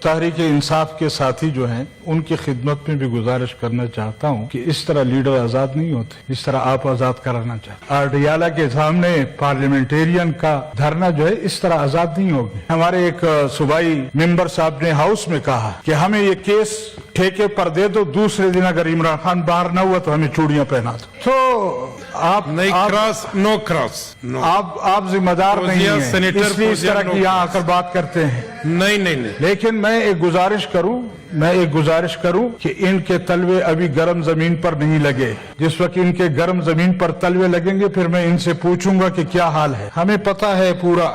تحریک انصاف کے ساتھی جو ہیں ان کی خدمت میں بھی گزارش کرنا چاہتا ہوں کہ اس طرح لیڈر آزاد نہیں ہوتے، اس طرح آپ آزاد کرانا چاہتے۔ اڈیالہ کے سامنے پارلیمنٹیرین کا دھرنا جو ہے اس طرح آزاد نہیں ہوگی۔ ہمارے ایک صوبائی ممبر صاحب نے ہاؤس میں کہا کہ ہمیں یہ کیس ٹھیکے پر دے دو، دوسرے دن اگر عمران خان باہر نہ ہوا تو ہمیں چوڑیاں پہنا دو۔ تو آپ ذمہ دار نہیں ہیں، اس لیے اس طرح کی یہاں آ کر بات کرتے ہیں۔ نہیں لیکن میں ایک گزارش کروں کہ ان کے تلوے ابھی گرم زمین پر نہیں لگے۔ جس وقت ان کے گرم زمین پر تلوے لگیں گے پھر میں ان سے پوچھوں گا کہ کیا حال ہے۔ ہمیں پتا ہے پورا،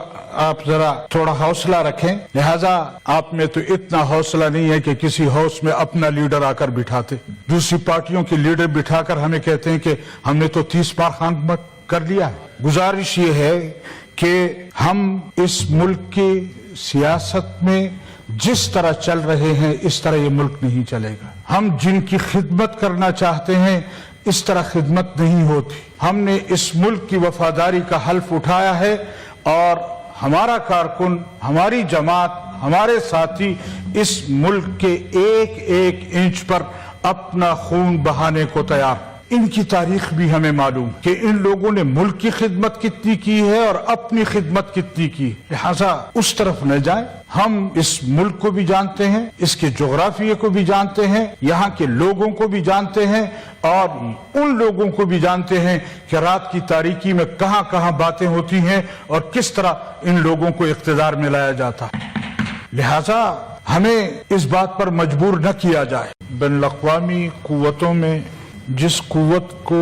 آپ ذرا تھوڑا حوصلہ رکھیں، لہذا آپ میں تو اتنا حوصلہ نہیں ہے کہ کسی ہاؤس میں اپنا لیڈر آ کر بٹھاتے، دوسری پارٹیوں کے لیڈر بٹھا کر ہمیں کہتے ہیں کہ ہم نے تو 30 بار خان کر لیا ہے۔ گزارش یہ ہے کہ ہم اس ملک کی سیاست میں جس طرح چل رہے ہیں اس طرح یہ ملک نہیں چلے گا۔ ہم جن کی خدمت کرنا چاہتے ہیں اس طرح خدمت نہیں ہوتی۔ ہم نے اس ملک کی وفاداری کا حلف اٹھایا ہے اور ہمارا کارکن، ہماری جماعت، ہمارے ساتھی اس ملک کے ایک ایک انچ پر اپنا خون بہانے کو تیار۔ ان کی تاریخ بھی ہمیں معلوم کہ ان لوگوں نے ملک کی خدمت کتنی کی ہے اور اپنی خدمت کتنی کی، لہذا اس طرف نہ جائیں۔ ہم اس ملک کو بھی جانتے ہیں، اس کے جغرافیے کو بھی جانتے ہیں، یہاں کے لوگوں کو بھی جانتے ہیں اور ان لوگوں کو بھی جانتے ہیں کہ رات کی تاریکی میں کہاں کہاں باتیں ہوتی ہیں اور کس طرح ان لوگوں کو اقتدار میں لایا جاتا ہے۔ لہذا ہمیں اس بات پر مجبور نہ کیا جائے۔ بین الاقوامی قوتوں میں جس قوت کو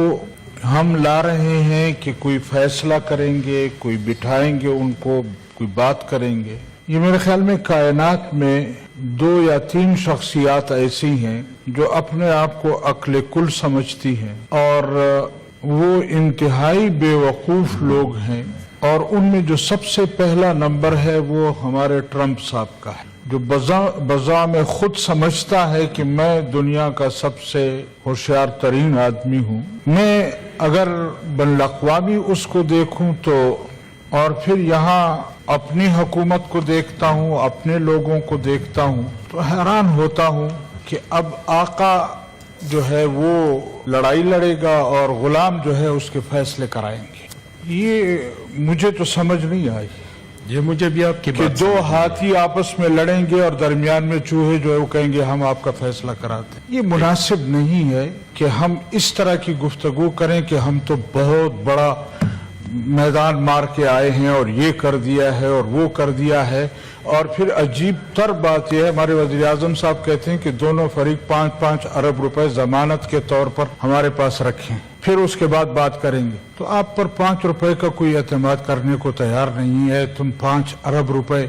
ہم لا رہے ہیں کہ کوئی فیصلہ کریں گے، کوئی بٹھائیں گے، ان کو کوئی بات کریں گے، یہ میرے خیال میں کائنات میں 2 یا 3 شخصیات ایسی ہیں جو اپنے آپ کو عقل کل سمجھتی ہیں اور وہ انتہائی بے وقوف لوگ ہیں، اور ان میں جو سب سے پہلا نمبر ہے وہ ہمارے ٹرمپ صاحب کا ہے، جو بذا میں خود سمجھتا ہے کہ میں دنیا کا سب سے ہوشیار ترین آدمی ہوں۔ میں اگر بین الاقوامی اس کو دیکھوں تو، اور پھر یہاں اپنی حکومت کو دیکھتا ہوں، اپنے لوگوں کو دیکھتا ہوں، تو حیران ہوتا ہوں کہ اب آقا جو ہے وہ لڑائی لڑے گا اور غلام جو ہے اس کے فیصلے کرائیں گے۔ یہ مجھے تو سمجھ نہیں آئی۔ یہ مجھے بھی آپ کی کہ بات 2 ہاتھی آپس میں لڑیں گے اور درمیان میں چوہے جو ہے وہ کہیں گے ہم آپ کا فیصلہ کراتے ہیں۔ یہ مناسب نہیں ہے کہ ہم اس طرح کی گفتگو کریں کہ ہم تو بہت بڑا میدان مار کے آئے ہیں اور یہ کر دیا ہے اور وہ کر دیا ہے، اور پھر عجیب تر بات یہ ہے ہمارے وزیر اعظم صاحب کہتے ہیں کہ دونوں فریق 5-5 ارب روپے ضمانت کے طور پر ہمارے پاس رکھیں، پھر اس کے بعد بات کریں گے۔ تو آپ پر 5 روپے کا کوئی اعتماد کرنے کو تیار نہیں ہے، تم 5 ارب روپے،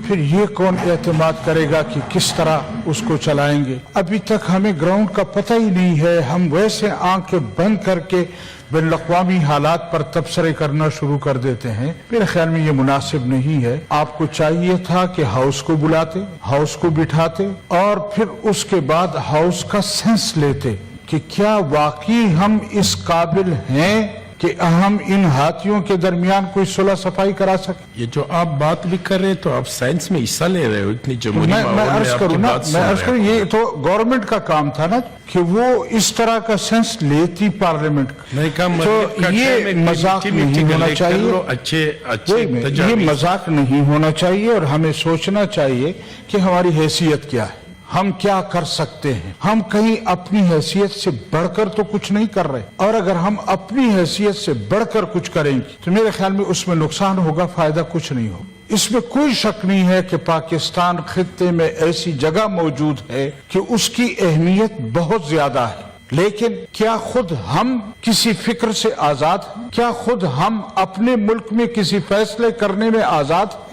پھر یہ کون اعتماد کرے گا کہ کس طرح اس کو چلائیں گے؟ ابھی تک ہمیں گراؤنڈ کا پتہ ہی نہیں ہے، ہم ویسے آنکھیں بند کر کے بین الاقوامی حالات پر تبصرے کرنا شروع کر دیتے ہیں۔ میرے خیال میں یہ مناسب نہیں ہے۔ آپ کو چاہیے تھا کہ ہاؤس کو بلاتے، ہاؤس کو بٹھاتے اور پھر اس کے بعد ہاؤس کا سینس لیتے کہ کیا واقعی ہم اس قابل ہیں کہ ہم ان ہاتھیوں کے درمیان کوئی صلح صفائی کرا سکیں۔ یہ جو آپ بات بھی کر رہے ہیں تو آپ سائنس میں حصہ لے رہے ہو، اتنی جمہوری میں ماحول عرض میں آپ کروں کی نا، بات میں عرض سن کروں، رہے ہیں۔ یہ تو گورنمنٹ کا کام تھا نا کہ وہ اس طرح کا سینس لیتی پارلیمنٹ کا۔ نہیں کہا تو یہ مذاق نہیں ہونا چاہیے، یہ مذاق نہیں ہونا چاہیے، اور ہمیں سوچنا چاہیے کہ ہماری حیثیت کیا ہے، ہم کیا کر سکتے ہیں۔ ہم کہیں اپنی حیثیت سے بڑھ کر تو کچھ نہیں کر رہے، اور اگر ہم اپنی حیثیت سے بڑھ کر کچھ کریں گے تو میرے خیال میں اس میں نقصان ہوگا، فائدہ کچھ نہیں ہوگا۔ اس میں کوئی شک نہیں ہے کہ پاکستان خطے میں ایسی جگہ موجود ہے کہ اس کی اہمیت بہت زیادہ ہے، لیکن کیا خود ہم کسی فکر سے آزاد ہیں؟ کیا خود ہم اپنے ملک میں کسی فیصلے کرنے میں آزاد ہیں؟